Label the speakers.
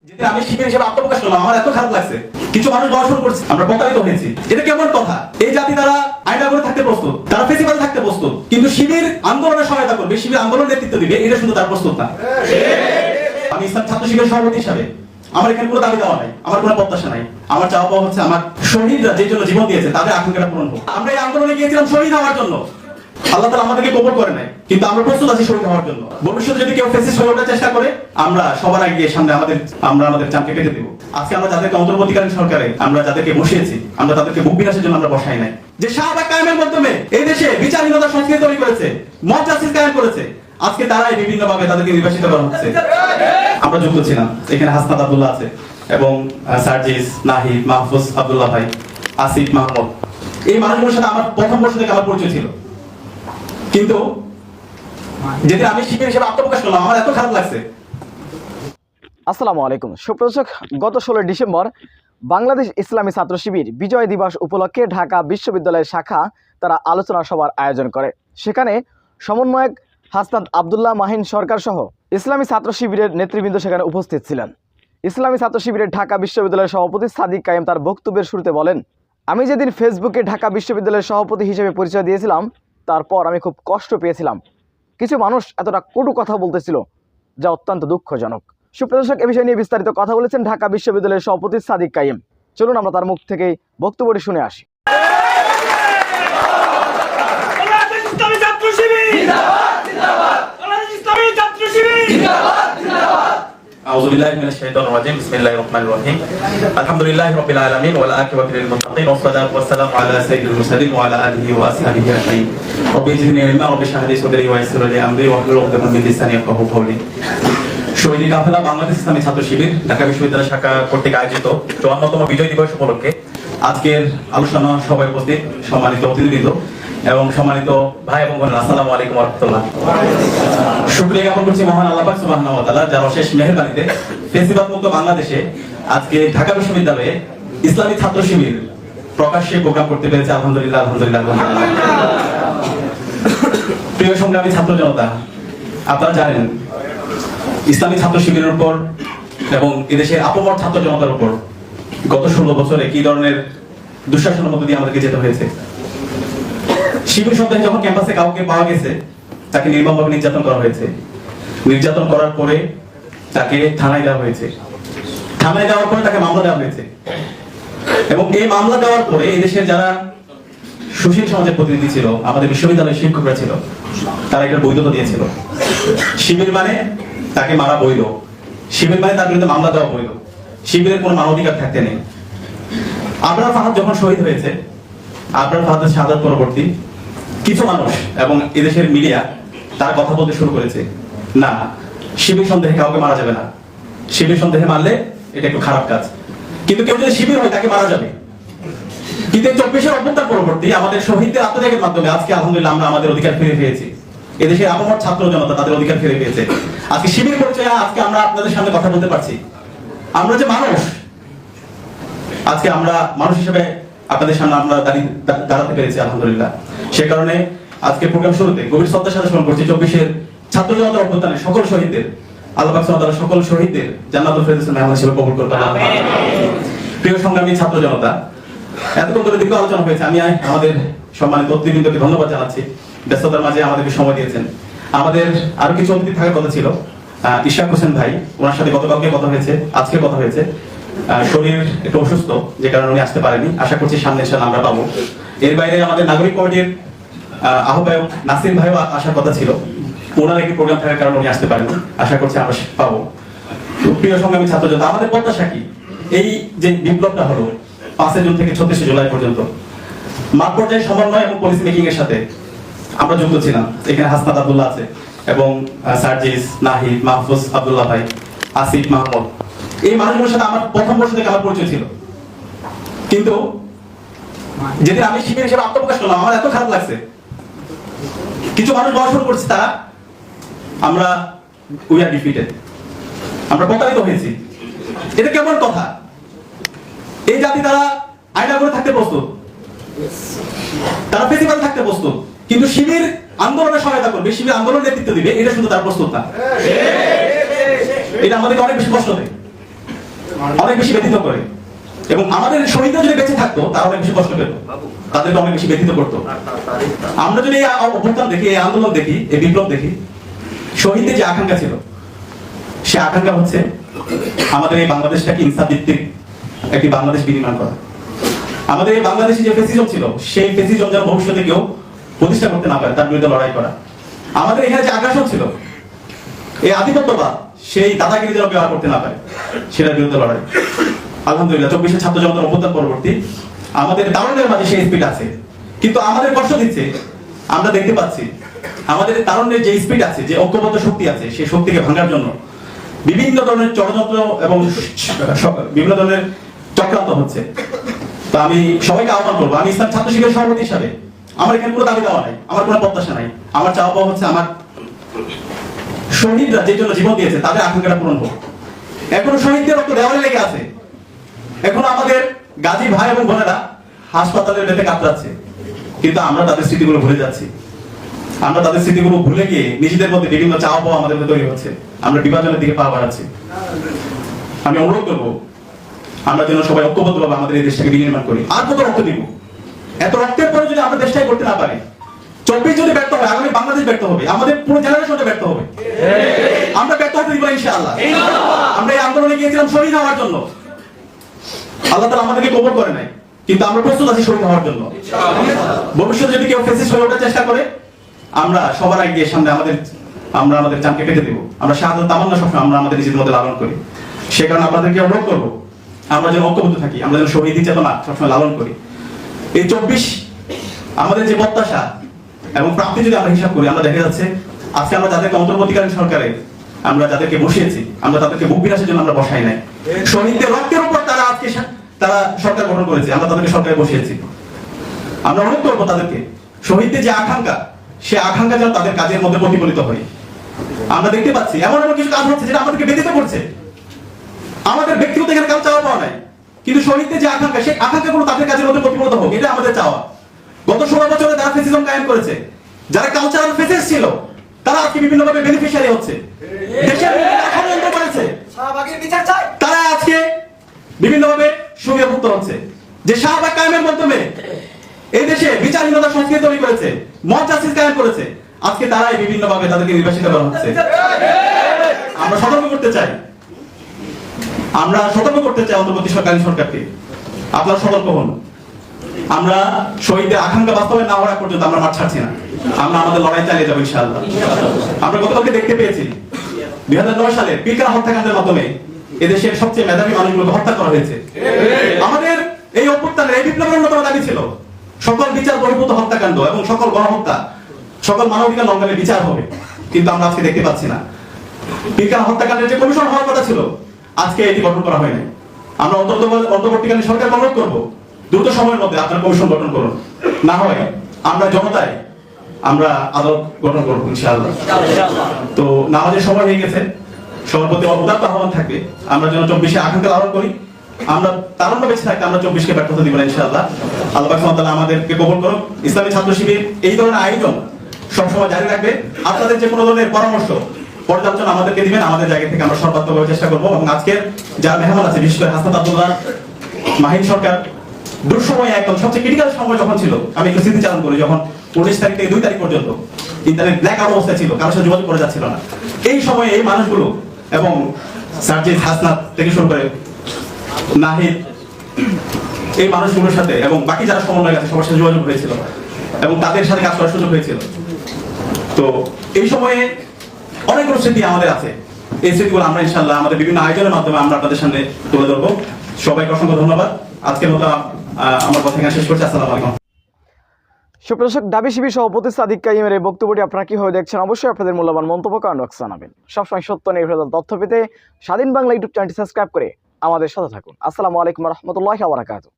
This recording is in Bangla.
Speaker 1: যেটা আমি শিবির হিসেবে আত্মপ্রকাশ করলাম, আমার এত খারাপ লাগছে। কিছু মানুষ দর্শন করছে, আমরা প্রতারিত হয়েছি। এটা কেমন কথা? এই জাতি তারা আইনা করে থাকতে প্রস্তুত, তারা ফেসিবাদে থাকতে প্রস্তুত, কিন্তু শিবির আন্দোলনের সহায়তা করবে, শিবির আন্দোলন নেতৃত্ব দিবে, এটা শুধু তার প্রস্তুত না। আমি ইসলাম ছাত্র শিবিরের সভাপতি হিসাবে আমার এখানে কোনো দাবি দেওয়া নাই, আমার কোনো প্রত্যাশা নাই। আমার চাওয়া পাওয়া হচ্ছে আমার শহীদরা যে জন্য জীবন দিয়েছে তাদের আকাঙ্ক্ষাটা পূরণ হোক। আমরা এই আন্দোলনে গিয়েছিলাম শহীদ হওয়ার জন্য, আল্লাহ তাআলা আমাদেরকে কবুল করে নাই, কিন্তু আমরা প্রস্তুত আছি শহীদ হওয়ার জন্য। ভবিষ্যতে যদি কেউ ফেসিস্ট হয়ে ওঠার চেষ্টা করে, আমরা সবার আগে গিয়ে সামনে আমাদের চামকে কেটে দেব। আজকে আমরা যাদেরকে অন্তর্বর্তীকালীন সরকারে আমরা যাদেরকে বসিয়েছি, আমরা তাদেরকে বুক বিনাশের জন্য আমরা বসাই নাই। যে শাহবাগ কায়েমের মাধ্যমে এই দেশে বিচারহীনতার সংস্কৃতি তৈরি করেছে, মব জাস্টিস কায়েম করেছে, আজকে তারাই বিভিন্ন ভাবে তাদেরকে নির্বাসিত করা হচ্ছে। আমরা যুক্ত ছিলাম, এখানে হাসনাত আব্দুল্লাহ আছে এবং সার্জিস, নাহিদ, মাহফুজ আব্দুল্লাহ ভাই, আসিফ মাহমুদ, এই মানুষগুলোর সাথে আমার প্রথম বর্ষ থেকে আমার পরিচয় ছিল। কিন্তু যেটা আমি শিবির হিসেবে আত্মপ্রকাশ করলাম, আমার এত খারাপ লাগছে।
Speaker 2: আসসালামু আলাইকুম সুপ্রদর্শক, গত 16 ডিসেম্বর বাংলাদেশ ইসলামী ছাত্র শিবির বিজয় দিবস উপলক্ষে ঢাকা বিশ্ববিদ্যালয়ের শাখা তারা আলোচনা সভার আয়োজন করে। সেখানে সমন্বয়ক হাসনাত আব্দুল্লাহ মাহিন সরকার সহ ইসলামী ছাত্র শিবিরের নেতৃবৃন্দ সেখানে উপস্থিত ছিলেন। ইসলামী ছাত্র শিবিরের ঢাকা বিশ্ববিদ্যালয়ের সভাপতি সাদিক কায়েম তার বক্তব্যের শুরুতে বলেন, আমি যেদিন ফেসবুকে ঢাকা বিশ্ববিদ্যালয়ের সভাপতি হিসেবে পরিচয় দিয়েছিলাম, তারপর আমি খুব কষ্ট পেয়েছিলাম। কিছু মানুষ এতটা কটু কথা বলতেছিল, যা অত্যন্ত দুঃখজনক। সুপ্রদর্শক, এ বিষয় নিয়ে বিস্তারিত কথা বলেছেন ঢাকা বিশ্ববিদ্যালয়ের সভাপতি সাদিক কায়েম। চলুন আমরা তার মুখ থেকেই বক্তব্যটি শুনে আসি।
Speaker 1: أعوذ بالله من الشيطان الرجيم بسم الله الرحمن الرحيم الحمد لله رب العالمين والعاقبة للمتقين والصلاة والسلام على سيد المرسلين وعلى آله وأصحابه أجمعين رب زدني علما رب اشرح لي صدري ويسر لي أمري واحلل عقدة من لساني يفقهوا قولي। শহীদ কাফেলা বাংলাদেশ ইসলামী ছাত্র শিবির ঢাকা বিশ্ববিদ্যালয় শাখা কর্তৃক আয়োজিত 54তম বিজয় দিবস উপলক্ষে আজকের আলোচনা সভায় উপস্থিত সম্মানিত অতিথিবৃন্দ এবং সম্মানিত ভাই এবং বোনেরা, আসসালামু আলাইকুম ওয়া রাহমাতুল্লাহ। শুকরিয়া জ্ঞাপন করছি মহান আল্লাহ পাক সুবহানাহু ওয়া তাআলা, যার অশেষ মেহেরবানিতে ফেসিবাদ মুক্ত বাংলাদেশে আজকে ঢাকা বিশ্ববিদ্যালয়ে ইসলামী ছাত্র শিবির প্রকাশ্যে প্রোগ্রাম করতে পেরেছে। আলহামদুলিল্লাহ, আলহামদুলিল্লাহ। প্রিয় সংগ্রামী ছাত্র জনতা, আপনারা জানেন ইসলামী ছাত্র শিবিরের উপর এবং এদেশের আপমর ছাত্র জনতার উপর গত 16 বছরে কি ধরনের দুঃশাসনের মধ্য দিয়ে আমাদেরকে যেতে হয়েছে। শিবির সন্তান যখন ক্যাম্পাসে কাউকে পাওয়া গেছে, তাকে নির্মমভাবে নির্যাতন করা হয়েছে। নির্যাতন করার পরে তাকে থানায় দেওয়া হয়েছে। থানায় দেওয়ার পরে তাকে মামলা দেওয়া হয়েছে এবং এই মামলা দেওয়ার পরে এই দেশের যারা সুশীল সমাজের প্রতিনিধি ছিল, আমাদের বিশ্ববিদ্যালয়ের শিক্ষকরা ছিল, তারা এটার বৈধতা দিয়েছিল। শিবির মানে তাকে মারা বৈধ, শিবির মানে তার বিরুদ্ধে মামলা দেওয়া বৈধ, শিবিরের কোনো মানবাধিকার থাকতে নেই। আবরার ফাহাদ যখন শহীদ হয়েছে, আবরার ফাহাদের শাহাদাত পরবর্তী কিছু মানুষ এবং এদেশের মিডিয়া তারা কথা বলতে শুরু করেছে, না, শিবির সন্দেহে কাউকে মারা যাবে না, শিবির সন্দেহে মারলে এটা একটু খারাপ কাজ, কিন্তু কেউ যদি শিবির হয় তাকে মারা যাবে। কিন্তু 24-এর অভ্যুত্থান পরবর্তী আমাদের শহীদদের আত্মত্যাগের মাধ্যমে আজকে আলহামদুলিল্লাহ আমরা আমাদের অধিকার ফিরে পেয়েছি। এদেশের আপমর ছাত্র জনতা তাদের অধিকার ফিরে পেয়েছে। আজকে শিবির পরিচয়ে আজকে আমরা আপনাদের সামনে কথা বলতে পারছি। আমরা যে মানুষ, আজকে আমরা মানুষ হিসেবে আপনাদের সামনে আমরা দাঁড়াতে পেরেছি আলহামদুলিল্লাহ। সে কারণে আজকে প্রোগ্রাম শুরুতে গভীর শ্রদ্ধার সাথে স্মরণ করছি 24-এর ছাত্র জনতার অভ্যুত্থানের সকল শহীদদের। আল্লাহ পাক সুবহানাহু ওয়া তাআলা সকল শহীদদের জান্নাতুল ফেরদৌসের মেহমান হিসেবে কবুল করুন। প্রিয় সংগ্রামী ছাত্র জনতা, এতক্ষণ ধরে দীর্ঘ আলোচনা হয়েছে। আমি আমাদের সম্মানিত অতিথিবৃন্দকে ধন্যবাদ জানাচ্ছি, ব্যস্ততার মাঝে আমাদেরকে সময় দিয়েছেন। আমাদের আরো কিছু অতিথি থাকার কথা ছিল। ইশাক হোসেন ভাই, ওনার সাথে গতকালকে কথা হয়েছে, আজকে কথা হয়েছে। শরীর একটু অসুস্থ, যে কারণে উনি আসতে পারেনি। আশা করছি সামনে এসে আমরা পাবো। এর বাইরে আমাদের নাগরিক কমিটির আহ্বায়ক নাসির ভাইও আসার কথা ছিল, ওনার একটি প্রোগ্রাম থাকার কারণে উনি আসতে পারেনি। আশা করছি আমরা পাবো। প্রিয় সংগ্রামী ছাত্র জনতা, আমাদের প্রত্যাশা কি? এই যে বিপ্লবটা হলো 5 জুন থেকে 36 জুলাই পর্যন্ত মাঠ পর্যায়ে সমন্বয় এবং পলিসি মেকিং এর সাথে আমরা যুক্ত ছিলাম। এখানে হাসনাত আব্দুল্লাহ আছে এবং সার্জিস, নাহিদ, মাহফুজ আব্দুল্লাহ ভাই, আসিফ মাহমুদ, এই মানুষগুলোর সাথে আমার প্রথম বর্ষ থেকে আমার পরিচয় ছিল। কিন্তু যেদিন আমি শিবির হিসেবে আত্মপ্রকাশ করলাম, আমার এত খারাপ লাগছে। কিছু মানুষ দর্শন করছে, তারা আমরা উই আর ডিফিটেড, আমরা প্রতারিত হয়েছি। এটা কেমন কথা? এই জাতি তারা আইনা করে থাকতে প্রস্তুত, তারা ফেসিবাদে থাকতে প্রস্তুত, কিন্তু শিবির আন্দোলনের সহায়তা করবে, শিবির আন্দোলন নেতৃত্ব দিবে, এটা শুধু তার প্রস্তুত না। এটা আমাদেরকে অনেক বেশি কষ্ট দেয়। অনেক বেশি ব্যথিত করে। এবং আমাদের শহীদরা যদি বেঁচে থাকতো তারা অনেক বেশি কষ্ট পেত, তাদেরকে অনেক বেশি ব্যথিত করতো। আমরা যদি এই অভ্যুত্থান দেখি, এই আন্দোলন দেখি, এই বিপ্লব দেখি, শহীদদের যে আকাঙ্ক্ষা ছিল, সে আকাঙ্ক্ষা হচ্ছে আমাদের এই বাংলাদেশটাকে ইনসাফ ভিত্তিক একটি বাংলাদেশ বিনির্মাণ করা। আমাদের এই বাংলাদেশে যে ফ্যাসিজম ছিল, সেই ফ্যাসিজম যেন ভবিষ্যতে কেউ প্রতিষ্ঠা করতে না পারে, তার বিরুদ্ধে লড়াই করা। আমাদের এখানে যে আগ্রাসন ছিল, এই আধিপত্যবাদ, সেই দাদাগিরি যেন ব্যবহার করতে না পারে, সেটার বিরুদ্ধে লড়াই। আলহামদুলিল্লাহ 24 ছাত্র জনতার অভ্যুত্থান পরবর্তী আমাদের তারুণ্যের মাঝে সেই স্পিড আছে, কিন্তু আমাদের কষ্ট দিচ্ছে। আমরা দেখতে পাচ্ছি আমাদের তারুণ্যের যে স্পিড আছে, যে ঐক্যবদ্ধ শক্তি আছে, সেই শক্তিকে ভাঙার জন্য বিভিন্ন ধরনের ষড়যন্ত্র এবং বিভিন্ন ধরনের চক্রান্ত হচ্ছে। তো আমি সবাইকে আহ্বান করবো, আমি ইসলাম ছাত্র শিবিরের সভাপতি হিসাবে আমার এখানে কোনো দাবি দেওয়া নাই, আমার কোনো প্রত্যাশা নাই। আমার চাওয়া পাওয়া হচ্ছে আমার শহীদরা যে জন্য জীবন দিয়েছে তাদের আকাঙ্ক্ষাটা পূরণ হোক। এখনো শহীদদের রক্ত দেওয়ালে লেগে আছে, এখনো আমাদের গাজী ভাই এবং বোনেরা হাসপাতালের বেঁধে কাতরাচ্ছে, কিন্তু আমরা তাদের স্মৃতিগুলো ভুলে যাচ্ছি। আমরা তাদের স্মৃতিগুলো ভুলে গিয়ে নিজেদের মধ্যে বিভিন্ন চাওয়া পাওয়া আমাদের মধ্যে তৈরি হচ্ছে, আমরা বিভাজনের দিকে পা বাড়াচ্ছি। আমি অনুরোধ করবো আমরা যেন সবাই ঐক্যবদ্ধভাবে আমাদের এই দেশটাকে বিনির্মাণ করি। আর কত রক্ত দিব? এত রক্তের পরে যদি আমরা দেশটাই করতে না পারি, 24 যদি ব্যর্থ হয়, আগামী বাংলাদেশ ব্যর্থ হবে, আমাদের পুরো জেনারেশনটা ব্যর্থ হবে। আমরা ব্যর্থ হতে দিব না ইনশাআল্লাহ। আমরা এই আন্দোলনে গিয়েছিলাম শহীদ হওয়ার জন্য, আল্লাহ তাআলা আমাদেরকে কবুল করে নাই, কিন্তু আমরা প্রস্তুত আছি শহীদ হওয়ার জন্য। ভবিষ্যতে যদি কেউ ফেসিস্ট হয়ে ওঠার চেষ্টা করে, আমরা সবার আগে গিয়ে সামনে আমরা আমাদের জানকে পেতে দেব। আমরা শাহাদাত তামান্না সবসময় আমরা আমাদের নিজেদের মধ্যে লালন করি। সে কারণে আপনাদেরকে অনুরোধ করবো আমরা যেন ঐক্যবদ্ধ থাকি, আমরা যেন শহীদ চেতনা সবসময় লালন করি। এই 24 আমাদের যে প্রত্যাশা এবং প্রাপ্তি যদি আমরা হিসাব করি, আমরা দেখা যাচ্ছে আজকে আমরা যাদেরকে অন্তর্বর্তীকালীন সরকারে আমরা যাদেরকে বসিয়েছি, আমরা তাদেরকে বুক বিনাশের জন্য আমরা বসাই নাই। শহীদদের রক্তের উপর তারা আজকে তারা সরকার গঠন করেছে, আমরা তাদেরকে সরকারে বসিয়েছি। আমরা অনুরোধ করবো তাদেরকে, শহীদদের যে আকাঙ্ক্ষা, সে আকাঙ্ক্ষা যেন তাদের কাজের মধ্যে প্রতিফলিত হয়। আমরা দেখতে পাচ্ছি এমন এমন কিছু কাজ হচ্ছে যেটা আমাদেরকে ব্যথিত করছে। আমাদের ব্যক্তিগত এখানে কাজ চাওয়া পাওয়া নাই, কিন্তু শহীদদের যে আকাঙ্ক্ষা, সেই আকাঙ্ক্ষাগুলো তাদের কাজের মধ্যে প্রতিফলিত হোক, এটা আমাদের চাওয়া। গত 16 বছরে যারা ফ্যাসিজম কায়েম করেছে, যারা কালচারাল ফেসিস্ট ছিল, তারা আজকে বিভিন্নভাবে বেনিফিশিয়ারি হচ্ছে, দেশের ষড়যন্ত্র করেছে, তারা আজকে বিভিন্নভাবে সুবিধাভুক্ত হচ্ছে। যে শাহবাগ কায়েমের মাধ্যমে এই দেশে বিচারহীনতা সংস্কৃতি তৈরি করেছে, মব জাস্টিস কায়েম করেছে, আজকে তারাই বিভিন্নভাবে তাদেরকে নির্বাসিত করা হচ্ছে। আমরা সতর্ক করতে চাই, অন্তর্বর্তী সরকারি সরকারকে, আপনারা সতর্ক হন। আমরা শহীদদের আকাঙ্ক্ষা বাস্তবায়ন না হওয়া পর্যন্ত আমরা মাঠ ছাড়ছি না, আমরা আমাদের লড়াই চালিয়ে যাবো ইনশাআল্লাহ। আমরা গতকালকে দেখতে পেয়েছি 2009 সালে পিলখানা হত্যাকাণ্ডের মাধ্যমে এদেশের সবচেয়ে মেধাবী মানুষগুলোকে হত্যা করা হয়েছে। আমাদের এই অভ্যুত্থানের, এই বিপ্লবের অন্যতম দাবি ছিল সকল বিচার বহির্ভূত হত্যাকাণ্ড এবং সকল গণহত্যা, সকল মানবাধিকার লঙ্ঘনের বিচার হবে, কিন্তু আমরা আজকে দেখতে পাচ্ছি না। পিলখানা হত্যাকাণ্ডের যে কমিশন হওয়ার কথা ছিল, আজকে এটি গঠন করা হয়নি। আমরা অন্তর্বর্তীকালীন সরকার অনুরোধ করবো দ্রুত সময়ের মধ্যে আপনার কমিশন গঠন করুন, না হয় আমরা জনতায় আমরা আদালত গঠন করবো ইনশাআল্লাহ। তো নামাজের সময় হয়ে গেছে, সবার প্রতি উদাত্ত আহ্বান থাকবে আমরা যেন 24-এ আকাঙ্ক্ষা লালন করি। আমরা তারুণ্য বেঁচে থাকতে আমরা 24-কে ব্যর্থতা দিব না ইনশাআল্লাহ। আল্লাহ পাক সুবহানাহু ওয়া তাআলা আমাদেরকে কবুল করুন। ইসলামী ছাত্র শিবির এই ধরনের আয়োজন সবসময় জারি রাখবে। আপনাদের যে কোনো ধরনের পরামর্শ পর্যালোচনা আমাদেরকে দিবেন, আমাদের জায়গা থেকে আমরা সর্বাত্মকভাবে চেষ্টা করবো। এবং আজকের যারা মেহমান আছে, বিশেষ করে হাসনাত আব্দুল্লাহ, মাহিন সরকার, দুঃসময় একদম সবচেয়ে ক্রিটিক্যাল সময় যখন ছিল, আমি একটু স্মৃতিচারণ করি, যখন 19 তারিখ থেকে 2 তারিখ পর্যন্ত ইন্টারনেট ব্ল্যাক আউট অবস্থায় ছিল, কারোর সাথে যোগাযোগ করা যাচ্ছিল না। এই সময়ে এই মানুষগুলো এবং সার্জিস, হাসনাত থেকে শুরু করে নাহিদ, এই মানুষগুলোর সাথে এবং বাকি যারা সমন্বয় আছে সবার সাথে যোগাযোগ হয়েছিল এবং তাদের সাথে কাজ করার সুযোগ হয়েছিল। তো এই সময়ে অনেকগুলো স্মৃতি আমাদের আছে, এই স্মৃতিগুলো আমরা ইনশাআল্লাহ আমাদের বিভিন্ন আয়োজনের মাধ্যমে আমরা আপনাদের সামনে তুলে ধরবো। সবাইকে অসংখ্য ধন্যবাদ। আজকের মতো আমার কথা এখানে শেষ করছি। আসসালামু আলাইকুম।
Speaker 2: সুপ্রদর্শক, দাবি শিবির সভাপতি সাদিক কাইমের এই বক্তব্যটি আপনারা কিভাবে দেখছেন, অবশ্যই আপনাদের মূল্যবান মন্তব্য কমেন্ট বক্সে জানাবেন। সবসময় সত্য নির্ভর তথ্য পেতে স্বাধীন বাংলা ইউটিউব চ্যানেলটি সাবস্ক্রাইব করে আমাদের সাথে থাকুন। আসসালামু আলাইকুম ওয়া রাহমাতুল্লাহি ওয়া বারাকাতুহু।